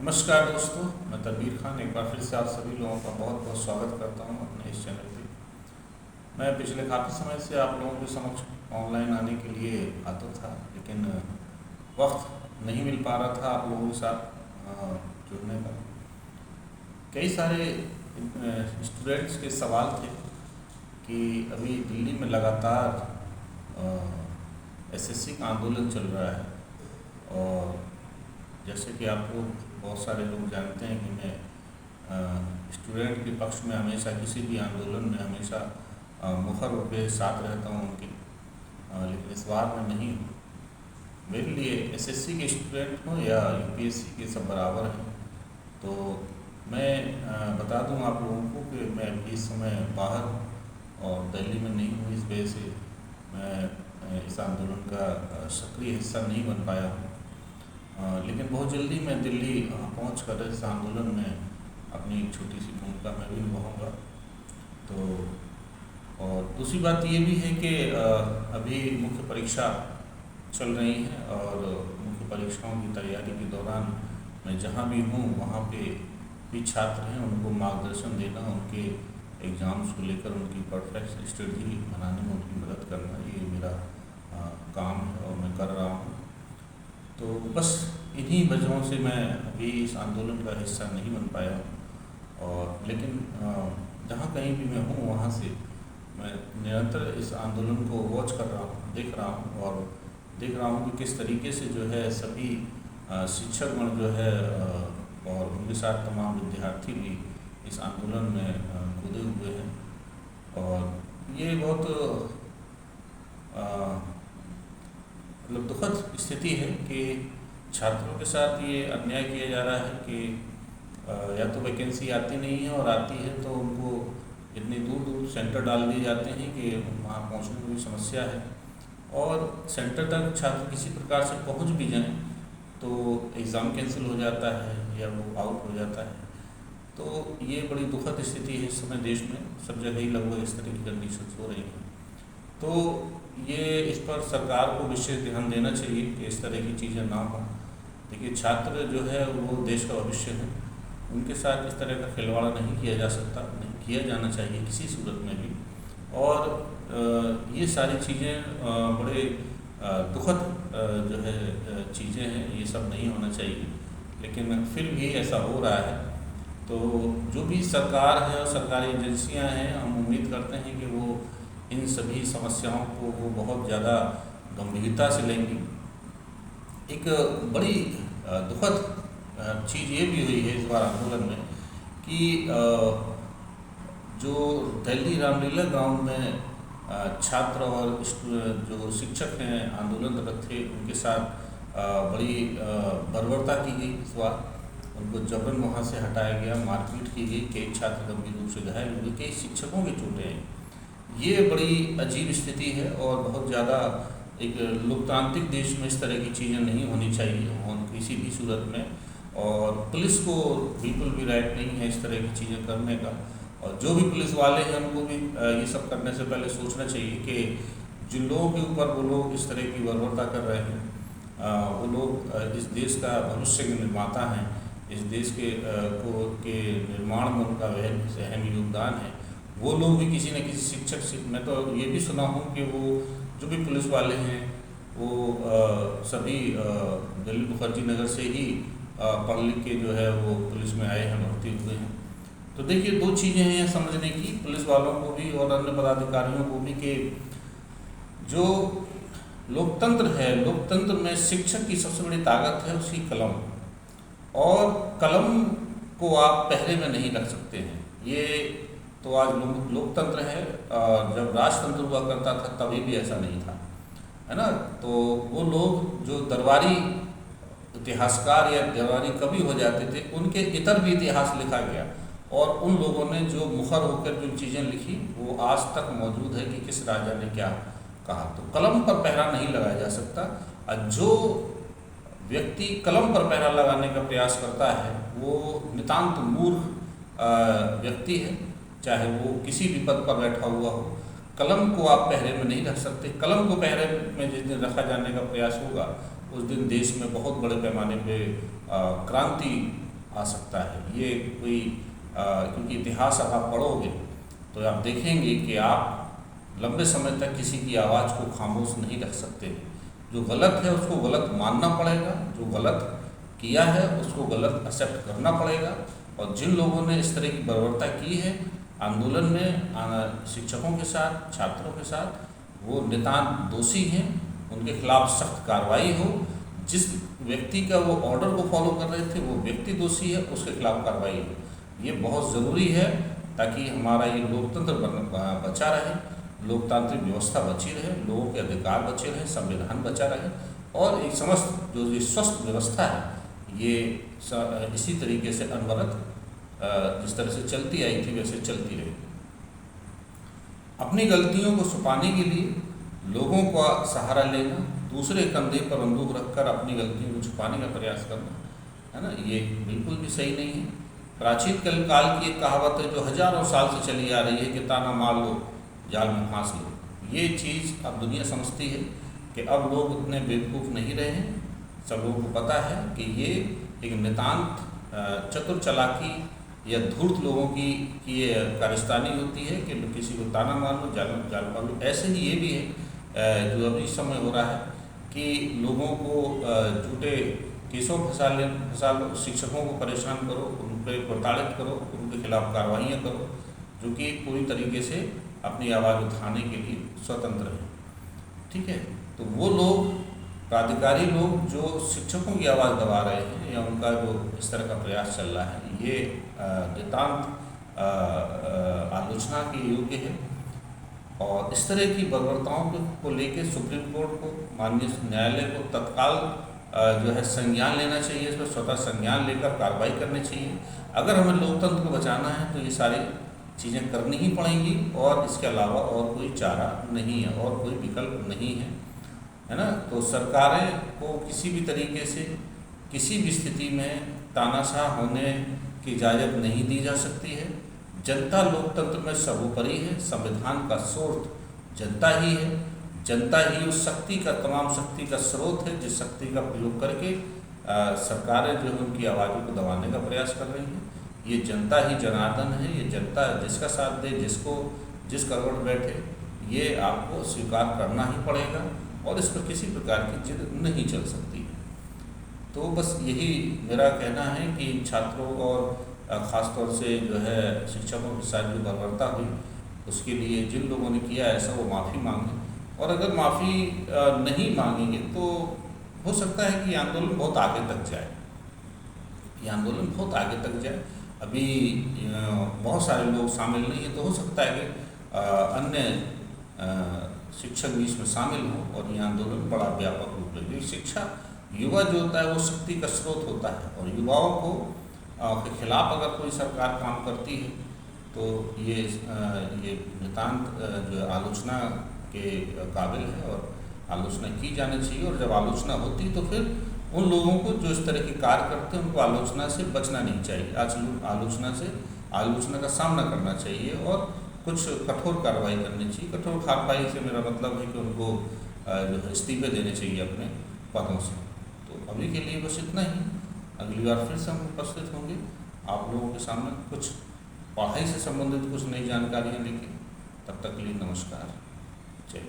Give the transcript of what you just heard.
नमस्कार दोस्तों, मैं तनवीर खान एक बार फिर से आप सभी लोगों का बहुत बहुत स्वागत करता हूं अपने इस चैनल पे। मैं पिछले काफ़ी समय से आप लोगों के समक्ष ऑनलाइन आने के लिए आता था, लेकिन वक्त नहीं मिल पा रहा था आप लोगों के साथ जुड़ने का। कई सारे स्टूडेंट्स के सवाल थे कि अभी दिल्ली में लगातार एसएससी का आंदोलन चल रहा है, और जैसे कि आप लोग बहुत सारे लोग जानते हैं कि मैं स्टूडेंट के पक्ष में हमेशा किसी भी आंदोलन में हमेशा मुखर रूप के साथ रहता हूँ उनके, लेकिन इस बार मैं नहीं हूँ। मेरे लिए एसएससी के स्टूडेंट हो या यूपीएससी के सब बराबर हैं। तो मैं बता दूं आप लोगों को कि मैं अभी इस समय बाहर हूँ और दिल्ली में नहीं हूँ। इस वजह से मैं इस आंदोलन का सक्रिय हिस्सा नहीं बन पाया हूँ, लेकिन बहुत जल्दी मैं दिल्ली पहुँच कर इस आंदोलन में अपनी एक छोटी सी भूमिका मैं भी निभाऊँगा। तो और दूसरी बात ये भी है कि अभी मुख्य परीक्षा चल रही है, और मुख्य परीक्षाओं की तैयारी के दौरान मैं जहाँ भी हूँ वहाँ पे भी छात्र हैं, उनको मार्गदर्शन देना, उनके एग्ज़ाम्स को लेकर उनकी परफेक्ट स्ट्रेटजी बनाने में उनकी मदद करना, ये मेरा काम है और मैं कर रहा हूँ। तो बस इन्हीं वजहों से मैं अभी इस आंदोलन का हिस्सा नहीं बन पाया हूँ। और लेकिन जहाँ कहीं भी मैं हूँ वहाँ से मैं निरंतर इस आंदोलन को वॉच कर रहा हूँ, देख रहा हूँ, और देख रहा हूँ कि किस तरीके से जो है सभी शिक्षकगण जो है और उनके साथ तमाम विद्यार्थी भी इस आंदोलन में कूदे हुए हैं। और ये बहुत मतलब दुखद स्थिति है कि छात्रों के साथ ये अन्याय किया जा रहा है कि या तो वैकेंसी आती नहीं है, और आती है तो उनको इतनी दूर दूर सेंटर डाल दिए जाते हैं कि वहाँ पहुँचने में भी समस्या है, और सेंटर तक छात्र किसी प्रकार से पहुँच भी जाएं तो एग्ज़ाम कैंसिल हो जाता है या वो आउट हो जाता है। तो ये बड़ी दुखद स्थिति है इस समय देश में, सब जगह ही लगभग इस तरह की कंडीशंस हो रही हैं। तो ये इस पर सरकार को विशेष ध्यान देना चाहिए कि इस तरह की चीज़ें ना हों। देखिए, छात्र जो है वो देश का भविष्य है, उनके साथ इस तरह का खिलवाड़ नहीं किया जा सकता, नहीं किया जाना चाहिए किसी सूरत में भी। और ये सारी चीज़ें बड़े दुखद जो है चीज़ें हैं, ये सब नहीं होना चाहिए, लेकिन फिर भी ऐसा हो रहा है। तो जो भी सरकार है और सरकारी एजेंसियां हैं, हम उम्मीद करते हैं कि वो इन सभी समस्याओं को वो बहुत ज़्यादा गंभीरता से लेंगी। एक बड़ी दुखद चीज़ ये भी हुई है इस बार आंदोलन में कि जो दिल्ली रामलीला ग्राउंड में छात्र और जो शिक्षक हैं आंदोलनरत थे, उनके साथ बड़ी बर्बरता की गई। इस बार उनको जबरन वहाँ से हटाया गया, मारपीट की गई, कई छात्र गंभीर रूप से घायल हुए, कई शिक्षकों की चोटें हैं। ये बड़ी अजीब स्थिति है, और बहुत ज़्यादा एक लोकतांत्रिक देश में इस तरह की चीज़ें नहीं होनी चाहिए किसी भी सूरत में। और पुलिस को बिल्कुल भी राइट नहीं है इस तरह की चीज़ें करने का, और जो भी पुलिस वाले हैं उनको भी ये सब करने से पहले सोचना चाहिए कि जिन लोगों के ऊपर वो लोग इस तरह की बर्बरता कर रहे हैं, वो लोग इस देश का भविष्य के निर्माता हैं, इस देश के निर्माण में उनका अहम योगदान है। वो लोग भी किसी न किसी शिक्षक से, मैं तो ये भी सुना हूँ कि वो जो भी पुलिस वाले हैं वो सभी दिल्ली मुखर्जी नगर से ही पढ़ लिख के जो है वो पुलिस में आए हैं, भर्ती हुए हैं। तो देखिए, दो चीज़ें हैं समझने की, पुलिस वालों को भी और अन्य पदाधिकारियों को भी, कि जो लोकतंत्र है, लोकतंत्र में शिक्षक की सबसे बड़ी ताकत है उसकी कलम, और कलम को आप पहरे में नहीं रख सकते हैं। ये तो आज लोकतंत्र है, जब राजतंत्र हुआ करता था तभी भी ऐसा नहीं था, है ना। तो वो लोग जो दरबारी इतिहासकार या दरबारी कवि हो जाते थे, उनके इतर भी इतिहास लिखा गया, और उन लोगों ने जो मुखर होकर जो चीज़ें लिखी वो आज तक मौजूद है कि किस राजा ने क्या कहा। तो कलम पर पहरा नहीं लगाया जा सकता, और जो व्यक्ति कलम पर पहरा लगाने का प्रयास करता है वो नितांत मूर्ख व्यक्ति है, चाहे वो किसी भी पद पर बैठा हुआ हो। कलम को आप पहरे में नहीं रख सकते। कलम को पहरे में जिस दिन रखा जाने का प्रयास होगा, उस दिन देश में बहुत बड़े पैमाने पे क्रांति आ सकता है। ये कोई क्योंकि इतिहास अब आप पढ़ोगे तो आप देखेंगे कि आप लंबे समय तक किसी की आवाज़ को खामोश नहीं रख सकते। जो गलत है उसको गलत मानना पड़ेगा, जो गलत किया है उसको गलत एक्सेप्ट करना पड़ेगा। और जिन लोगों ने इस तरह की बर्बरता की है आंदोलन में शिक्षकों के साथ, छात्रों के साथ, वो नितांत दोषी हैं, उनके खिलाफ सख्त कार्रवाई हो। जिस व्यक्ति का वो ऑर्डर को फॉलो कर रहे थे वो व्यक्ति दोषी है, उसके खिलाफ कार्रवाई हो। ये बहुत ज़रूरी है ताकि हमारा ये लोकतंत्र बचा रहे, लोकतांत्रिक व्यवस्था बची रहे, लोगों के अधिकार बचे रहे, संविधान बचा रहे और एक समस्त जो ये स्वस्थ व्यवस्था है ये इसी तरीके से अनवरत जिस तरह से चलती आई थी वैसे चलती रही। अपनी गलतियों को छुपाने के लिए लोगों का सहारा लेना, दूसरे कंधे पर बंदूक रखकर अपनी गलतियों को छुपाने का प्रयास करना, है ना, ये बिल्कुल भी सही नहीं है। प्राचीन काल की एक कहावत है जो हजारों साल से चली आ रही है कि ताना मार लो जाल में फांस लो। ये चीज़ अब दुनिया समझती है कि अब लोग उतने बेवकूफ़ नहीं रहे हैं। सब लोगों को पता है कि ये एक नितांत चतुर चालाकी या धूर्त लोगों की ये कारस्तानी होती है कि किसी को ताना मार लो, जाल मार लो। ऐसे ही ये भी है जो अभी इस समय हो रहा है कि लोगों को झूठे केसों फंसा लो, शिक्षकों को परेशान करो, उन पर प्रताड़ित करो, उनके खिलाफ कार्रवाइयाँ करो, जो कि पूरी तरीके से अपनी आवाज़ उठाने के लिए स्वतंत्र है। ठीक है, तो वो लोग, प्राधिकारी लोग जो शिक्षकों की आवाज़ दबा रहे हैं या उनका जो इस तरह का प्रयास चल रहा है, ये नितांत आलोचना के योग्य है। और इस तरह की बर्बरताओं को लेकर सुप्रीम कोर्ट को, माननीय न्यायालय को तत्काल जो है संज्ञान लेना चाहिए, इस पर स्वतः संज्ञान लेकर कार्रवाई करनी चाहिए। अगर हमें लोकतंत्र को बचाना है तो ये सारी चीज़ें करनी ही पड़ेंगी और इसके अलावा और कोई चारा नहीं है और कोई विकल्प नहीं है ना। तो सरकारें को किसी भी तरीके से किसी भी स्थिति में तानाशाह होने की इजाज़त नहीं दी जा सकती है। जनता लोकतंत्र में सर्वोपरि है, संविधान का स्रोत जनता ही है, जनता ही उस शक्ति का, तमाम शक्ति का स्रोत है जिस शक्ति का प्रयोग करके सरकारें जो है उनकी आवाज़ों को दबाने का प्रयास कर रही हैं। ये जनता ही जनार्दन है, ये जनता जिसका साथ दे, जिस करवट बैठे, ये आपको स्वीकार करना ही पड़ेगा और इस पर किसी प्रकार की जिद नहीं चल सकती है। तो बस यही मेरा कहना है कि छात्रों और ख़ास तौर से जो है शिक्षकों के साथ जो बर्बरता हुई उसके लिए जिन लोगों ने किया ऐसा वो माफ़ी मांगे। और अगर माफ़ी नहीं मांगेंगे तो हो सकता है कि ये आंदोलन बहुत आगे तक जाए, ये आंदोलन बहुत आगे तक जाए। अभी बहुत सारे लोग शामिल नहीं हैं, तो हो सकता है कि अन्य शिक्षक भी इसमें शामिल हों और ये आंदोलन बड़ा व्यापक रूप ले। शिक्षा, युवा जो होता है वो शक्ति का स्रोत होता है और युवाओं को के खिलाफ अगर कोई सरकार काम करती है तो ये नितांत जो आलोचना के काबिल है और आलोचना की जानी चाहिए। और जब आलोचना होती तो फिर उन लोगों को जो इस तरह के कार्य करते हैं उनको आलोचना से बचना नहीं चाहिए, आलोचना का सामना करना चाहिए और कुछ कठोर कार्रवाई करनी चाहिए। कठोर कार्रवाई से मेरा मतलब है कि उनको जो है इस्तीफे देने चाहिए अपने पदों से। तो अभी के लिए बस इतना ही। अगली बार फिर से हम उपस्थित होंगे आप लोगों के सामने कुछ पढ़ाई से संबंधित कुछ नई जानकारियाँ लेके। तब तक के लिए नमस्कार, जय।